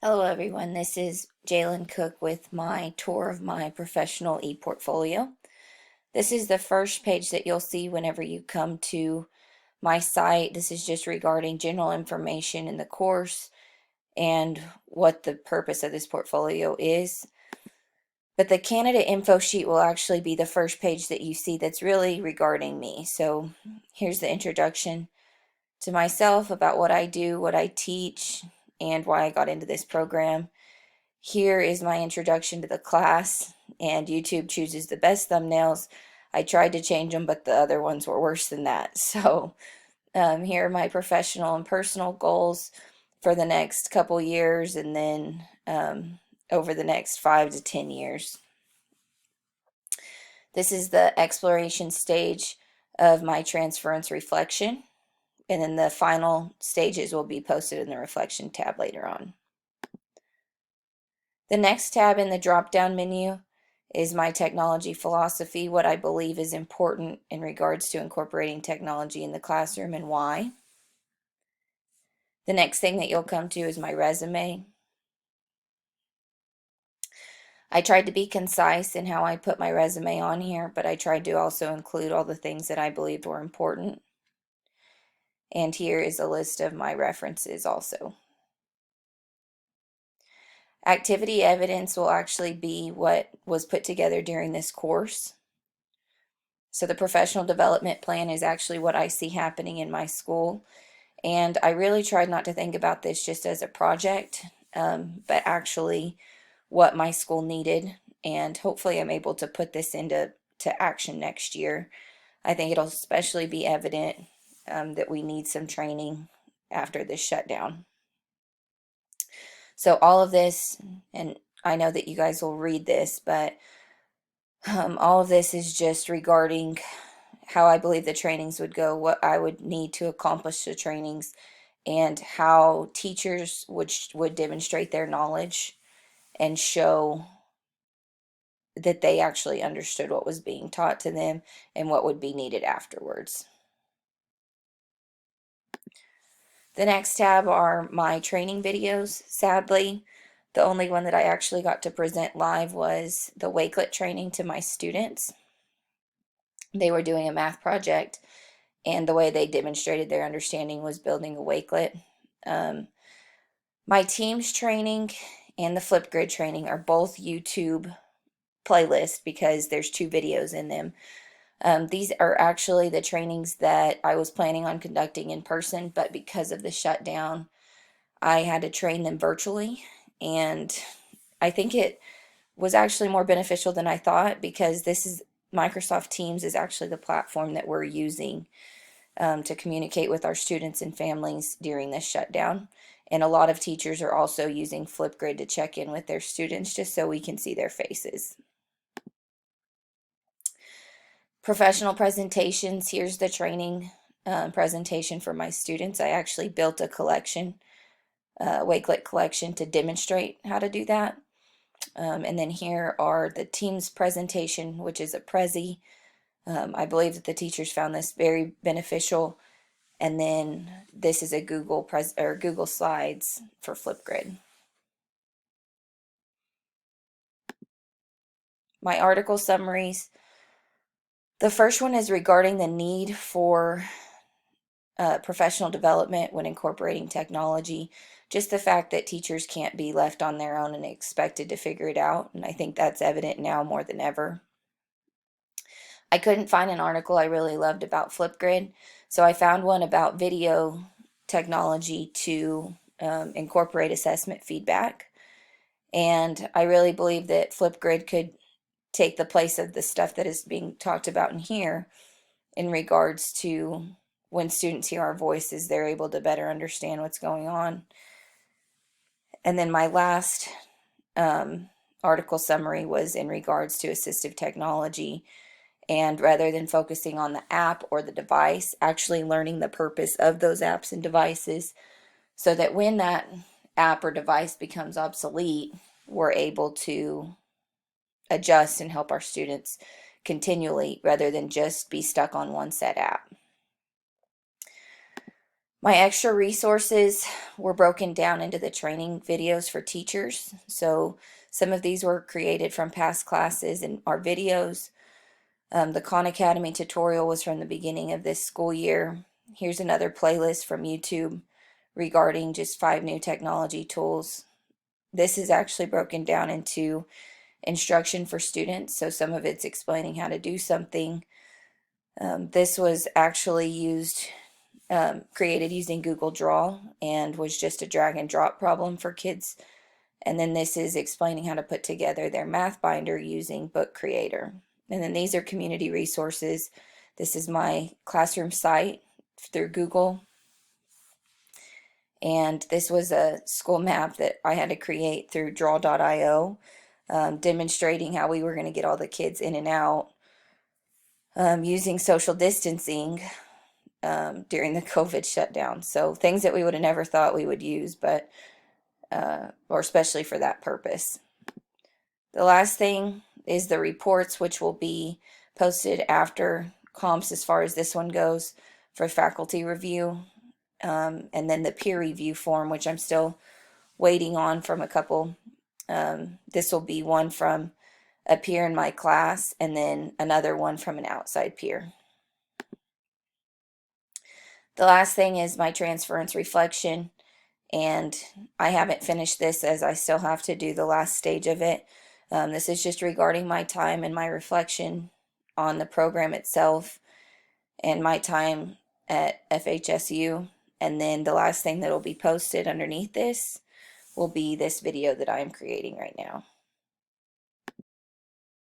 Hello everyone, this is Jaylyn Cook with my tour of my professional e-portfolio. This is the first page that you'll see whenever you come to my site. This is just regarding general information in the course and what the purpose of this portfolio is. But the candidate info sheet will actually be the first page that you see that's really regarding me. So here's the introduction to myself, about what I do, what I teach, and why I got into this program. Here is my introduction to the class, and YouTube chooses the best thumbnails. I tried to change them, but the other ones were worse than that. So here are my professional and personal goals for the next couple years, and then over the next 5 to 10 years. This is the exploration stage of my transference reflection, and then the final stages will be posted in the reflection tab later on. The next tab in the drop-down menu is my technology philosophy, what I believe is important in regards to incorporating technology in the classroom and why. The next thing that you'll come to is my resume. I tried to be concise in how I put my resume on here, but I tried to also include all the things that I believed were important. And here is a list of my references also. Activity evidence will actually be what was put together during this course. So the professional development plan is actually what I see happening in my school. And I really tried not to think about this just as a project, but actually what my school needed. And hopefully I'm able to put this into action next year. I think it'll especially be evident that we need some training after this shutdown. So all of this, and I know that you guys will read this, but all of this is just regarding how I believe the trainings would go, what I would need to accomplish the trainings, and how teachers would demonstrate their knowledge and show that they actually understood what was being taught to them and what would be needed afterwards. The next tab are my training videos. Sadly, the only one that I actually got to present live was the Wakelet training to my students. They were doing a math project, and the way they demonstrated their understanding was building a Wakelet. My Teams training and the Flipgrid training are both YouTube playlists because there's 2 videos in them. These are actually the trainings that I was planning on conducting in person, but because of the shutdown, I had to train them virtually, and I think it was actually more beneficial than I thought, because this is Microsoft Teams is actually the platform that we're using to communicate with our students and families during this shutdown. And a lot of teachers are also using Flipgrid to check in with their students just so we can see their faces. Professional presentations. Here's the training presentation for my students. I actually built a collection, Wakelet collection, to demonstrate how to do that. And then here are the Teams presentation, which is a Prezi. I believe that the teachers found this very beneficial. And then this is a Google Slides for Flipgrid. My article summaries. The first one is regarding the need for professional development when incorporating technology. Just the fact that teachers can't be left on their own and expected to figure it out. And I think that's evident now more than ever. I couldn't find an article I really loved about Flipgrid, so I found one about video technology to incorporate assessment feedback. And I really believe that Flipgrid could take the place of the stuff that is being talked about in here in regards to when students hear our voices, they're able to better understand what's going on. And then my last article summary was in regards to assistive technology, and rather than focusing on the app or the device, actually learning the purpose of those apps and devices, so that when that app or device becomes obsolete, we're able to adjust and help our students continually rather than just be stuck on one set app. My extra resources were broken down into the training videos for teachers. So some of these were created from past classes and our videos. The Khan Academy tutorial was from the beginning of this school year. Here's another playlist from YouTube regarding just 5 new technology tools. This is actually broken down into instruction for students, so some of it's explaining how to do something. This was actually created using Google Draw and was just a drag and drop problem for kids. And then this is explaining how to put together their math binder using Book Creator. And then these are community resources. This is my classroom site through Google. And this was a school map that I had to create through draw.io, demonstrating how we were going to get all the kids in and out using social distancing during the COVID shutdown. So things that we would have never thought we would use, but or especially for that purpose. The last thing is the reports, which will be posted after comps as far as this one goes for faculty review. And then the peer review form, which I'm still waiting on from a couple. This will be one from a peer in my class and then another one from an outside peer. The last thing is my transference reflection, and I haven't finished this as I still have to do the last stage of it. This is just regarding my time and my reflection on the program itself and my time at FHSU. And then the last thing that will be posted underneath this will be this video that I am creating right now.